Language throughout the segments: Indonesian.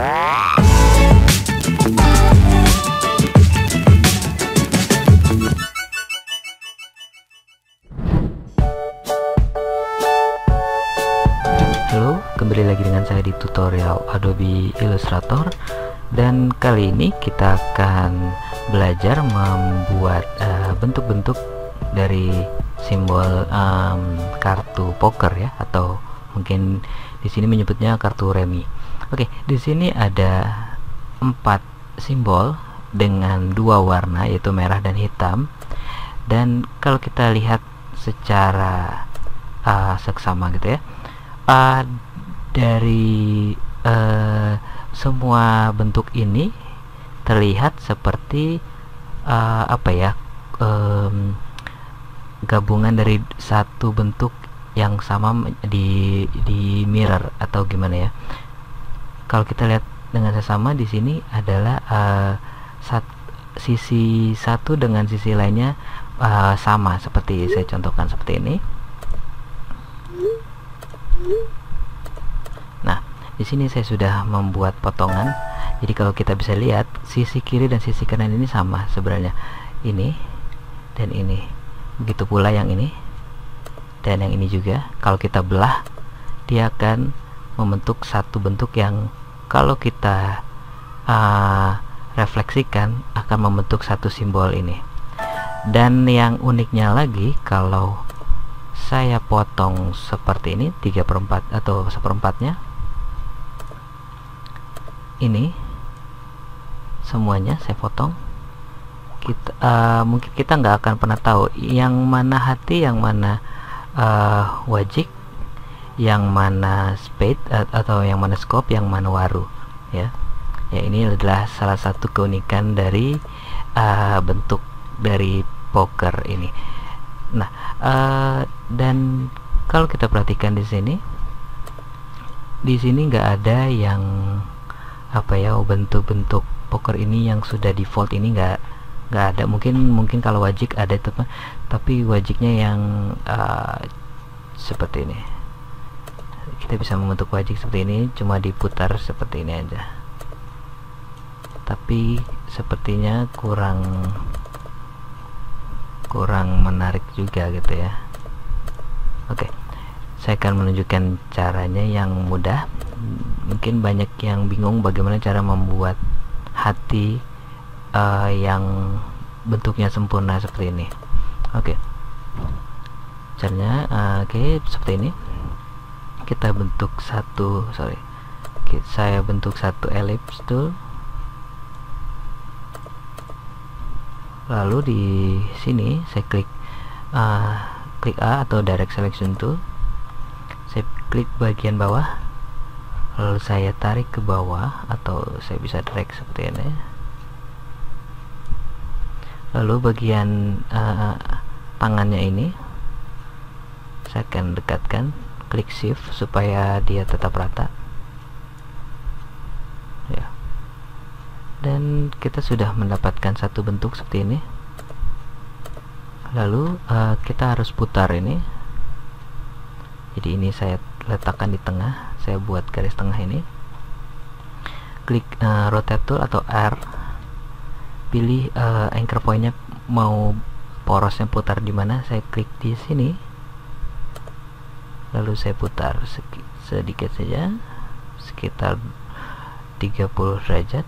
Halo, kembali lagi dengan saya di tutorial Adobe Illustrator, dan kali ini kita akan belajar membuat bentuk-bentuk dari simbol kartu poker ya, atau mungkin di sini menyebutnya kartu remi. Oke, di sini ada 4 simbol dengan 2 warna, yaitu merah dan hitam. Dan kalau kita lihat secara seksama gitu ya, dari semua bentuk ini terlihat seperti gabungan dari satu bentuk yang sama di mirror atau gimana ya. Kalau kita lihat dengan sesama, di sini adalah sisi satu dengan sisi lainnya sama, seperti saya contohkan seperti ini. Nah, di sini saya sudah membuat potongan. Jadi kalau kita bisa lihat, sisi kiri dan sisi kanan ini sama sebenarnya, ini dan ini. Begitu pula yang ini dan yang ini juga. Kalau kita belah, dia akan membentuk satu bentuk yang kalau kita refleksikan akan membentuk satu simbol ini. Dan yang uniknya lagi, kalau saya potong seperti ini 3/4 atau 1/4-nya, ini semuanya saya potong, mungkin kita nggak akan pernah tahu yang mana hati, yang mana wajik, yang mana spade atau yang mana scope, yang mana waru ya. Ya, ini adalah salah satu keunikan dari bentuk dari poker ini. Nah, dan kalau kita perhatikan di sini nggak ada yang bentuk-bentuk poker ini yang sudah default, ini nggak ada. Mungkin kalau wajik ada, tapi wajiknya yang seperti ini. Kita bisa membentuk wajik seperti ini, cuma diputar seperti ini aja, tapi sepertinya kurang menarik juga gitu ya. Oke, saya akan menunjukkan caranya yang mudah. Mungkin banyak yang bingung bagaimana cara membuat hati yang bentuknya sempurna seperti ini. Oke, caranya seperti ini. Kita bentuk saya bentuk satu ellipse tool, lalu di sini saya klik A atau direct selection tool, saya klik bagian bawah, lalu saya tarik ke bawah, atau saya bisa drag seperti ini. Lalu bagian tangannya ini saya akan dekatkan, klik shift supaya dia tetap rata ya. Dan kita sudah mendapatkan satu bentuk seperti ini. Lalu kita harus putar ini. Jadi ini saya letakkan di tengah, saya buat garis tengah ini. Klik rotate tool atau R, pilih anchor pointnya, mau porosnya putar di mana, saya klik di sini, lalu saya putar sedikit saja, sekitar 30 derajat.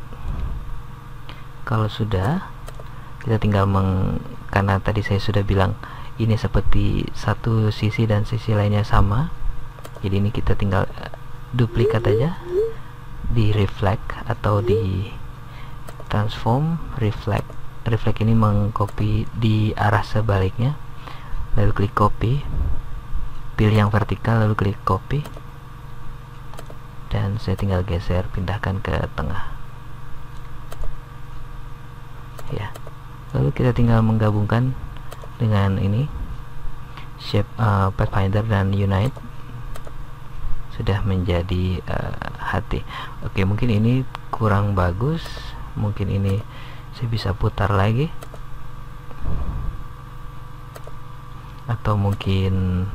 Kalau sudah, kita tinggal karena tadi saya sudah bilang ini seperti satu sisi dan sisi lainnya sama, jadi ini kita tinggal duplikat aja, di reflect atau di transform reflect. Reflect ini mengcopy di arah sebaliknya, lalu klik copy, pilih yang vertikal, lalu klik copy, dan saya tinggal geser, pindahkan ke tengah ya. Lalu kita tinggal menggabungkan dengan ini shape pathfinder dan unite, sudah menjadi hati. Oke, mungkin ini kurang bagus, mungkin ini saya bisa putar lagi, atau mungkin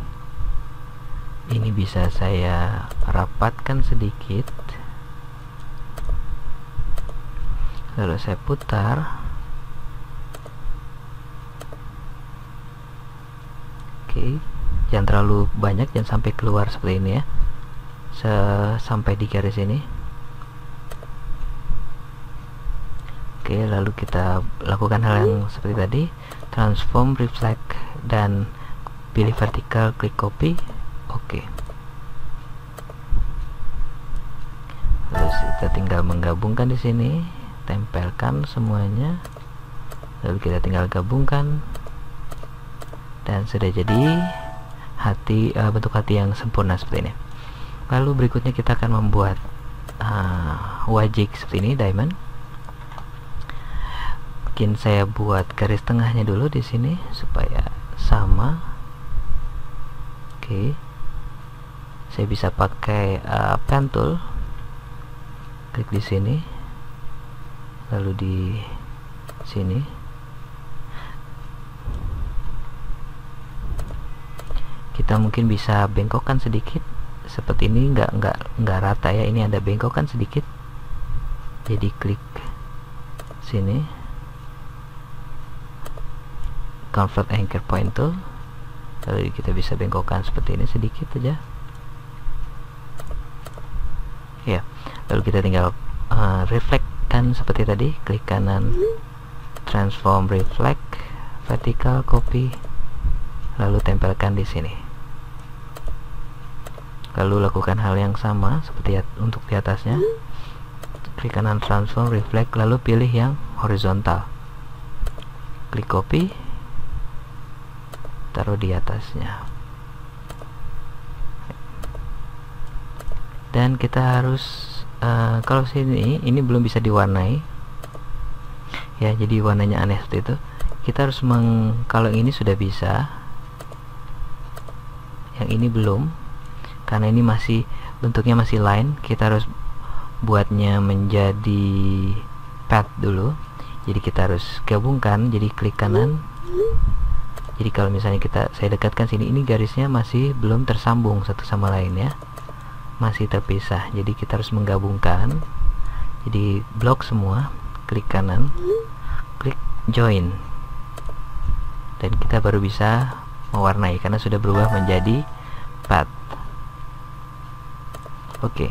ini bisa saya rapatkan sedikit lalu saya putar. Oke, jangan terlalu banyak, jangan sampai keluar seperti ini ya, sampai di garis ini. Oke, lalu kita lakukan hal yang seperti tadi, transform, reflect, dan pilih vertikal, klik copy. Oke, lalu kita tinggal menggabungkan di sini, tempelkan semuanya, lalu kita tinggal gabungkan, dan sudah jadi hati, bentuk hati yang sempurna seperti ini. Lalu berikutnya kita akan membuat wajik seperti ini, diamond. Mungkin saya buat garis tengahnya dulu di sini supaya sama. Oke, saya bisa pakai pen tool, klik di sini, lalu di sini. Kita mungkin bisa bengkokkan sedikit seperti ini, nggak rata ya, ini ada bengkokkan sedikit. Jadi klik sini, convert anchor point tool, lalu kita bisa bengkokkan seperti ini sedikit aja ya. Lalu kita tinggal reflectkan seperti tadi, klik kanan, transform, reflect, vertical, copy, lalu tempelkan di sini. Lalu lakukan hal yang sama seperti untuk di atasnya, klik kanan, transform, reflect, lalu pilih yang horizontal, klik copy, taruh di atasnya. Dan kita harus kalau sini ini belum bisa diwarnai ya, jadi warnanya aneh seperti itu. Kita harus kalau ini sudah bisa, yang ini belum, karena ini masih bentuknya masih line. Kita harus buatnya menjadi path dulu, jadi kita harus gabungkan, jadi klik kanan. Jadi kalau misalnya saya dekatkan sini, ini garisnya masih belum tersambung satu sama lain ya, masih terpisah. Jadi kita harus menggabungkan, jadi blok semua, klik kanan, klik join, dan kita baru bisa mewarnai karena sudah berubah menjadi path. Oke,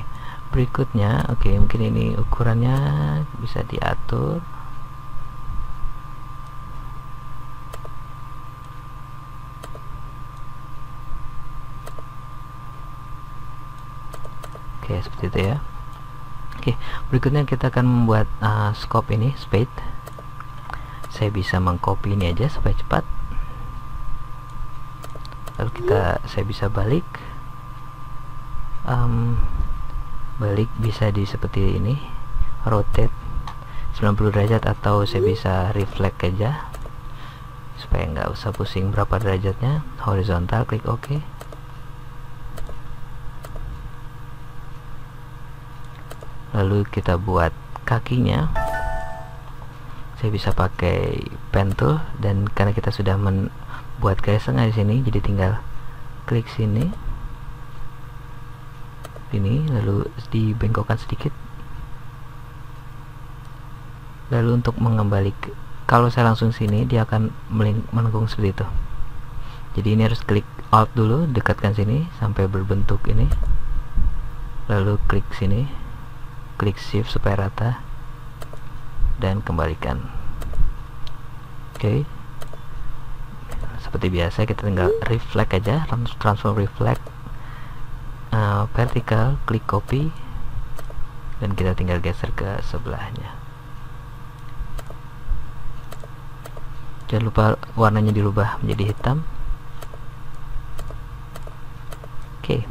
berikutnya, mungkin ini ukurannya bisa diatur. Oke, seperti itu ya. Oke, berikutnya kita akan membuat scope ini, spade. Saya bisa mengcopy ini aja supaya cepat. Lalu saya bisa balik, balik bisa di seperti ini, rotate 90 derajat, atau saya bisa reflect aja supaya nggak usah pusing berapa derajatnya. Horizontal, klik OK. Lalu kita buat kakinya, saya bisa pakai pen tool, dan karena kita sudah membuat garis tengah di sini, jadi tinggal klik sini, ini, lalu dibengkokkan sedikit. Lalu untuk mengembalikan, kalau saya langsung sini, dia akan melengkung seperti itu. Jadi ini harus klik Alt dulu, dekatkan sini sampai berbentuk ini, lalu klik sini, klik Shift supaya rata, dan kembalikan. Oke, seperti biasa kita tinggal reflect aja, transform, reflect, vertical, klik copy, dan kita tinggal geser ke sebelahnya. Jangan lupa warnanya dirubah menjadi hitam. Oke,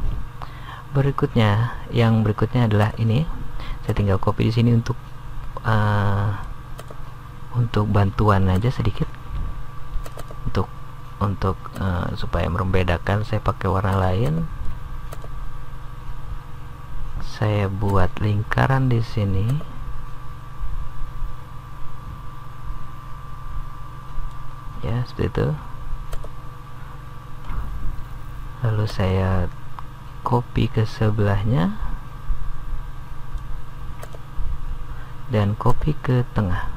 yang berikutnya adalah ini. Saya tinggal copy di sini untuk bantuan aja sedikit, untuk supaya membedakan. Saya pakai warna lain. Saya buat lingkaran di sini, ya seperti itu. Lalu saya copy ke sebelahnya, dan copy ke tengah.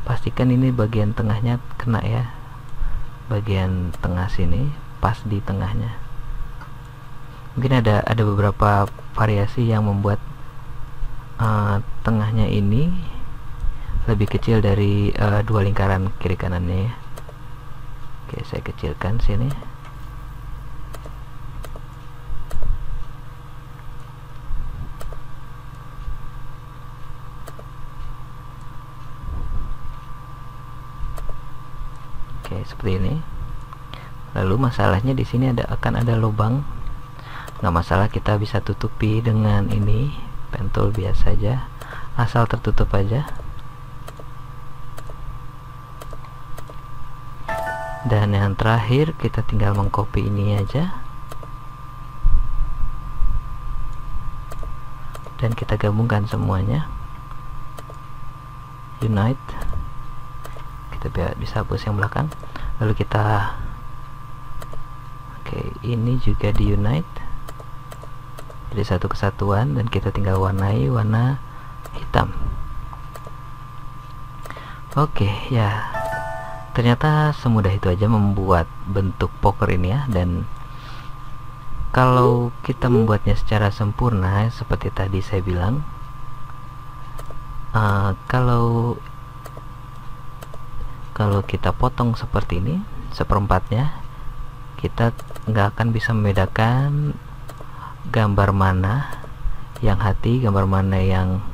Pastikan ini bagian tengahnya kena ya, bagian tengah sini pas di tengahnya. Mungkin ada beberapa variasi yang membuat tengahnya ini lebih kecil dari dua lingkaran kiri kanannya ya. Oke, saya kecilkan sini. Oke, seperti ini. Lalu masalahnya di sini akan ada lubang. Nggak masalah, kita bisa tutupi dengan ini pen tool biasa aja, asal tertutup aja. Dan yang terakhir kita tinggal mengcopy ini aja dan kita gabungkan semuanya, unite. Kita bisa hapus yang belakang, lalu kita ini juga di unite jadi satu kesatuan, dan kita tinggal warnai warna hitam. Oke ya, ternyata semudah itu aja membuat bentuk poker ini ya. Dan kalau kita membuatnya secara sempurna seperti tadi saya bilang, kalau kita potong seperti ini seperempatnya, kita nggak akan bisa membedakan gambar mana yang hati, gambar mana yang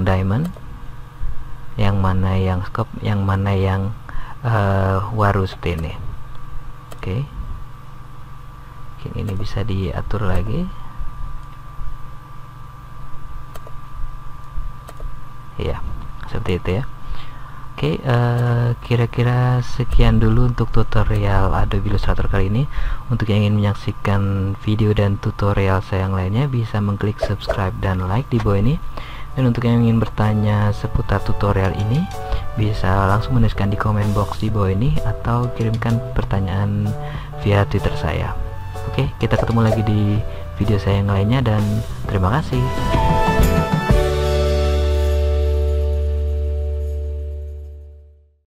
diamond, yang mana yang scope, yang mana yang waru seperti ini. Oke, mungkin ini bisa diatur lagi ya, seperti itu ya. Oke, kira-kira sekian dulu untuk tutorial Adobe Illustrator kali ini. Untuk yang ingin menyaksikan video dan tutorial saya yang lainnya, bisa mengklik subscribe dan like di bawah ini. Dan untuk yang ingin bertanya seputar tutorial ini, bisa langsung menuliskan di comment box di bawah ini, atau kirimkan pertanyaan via Twitter saya. Oke, kita ketemu lagi di video saya yang lainnya, dan terima kasih.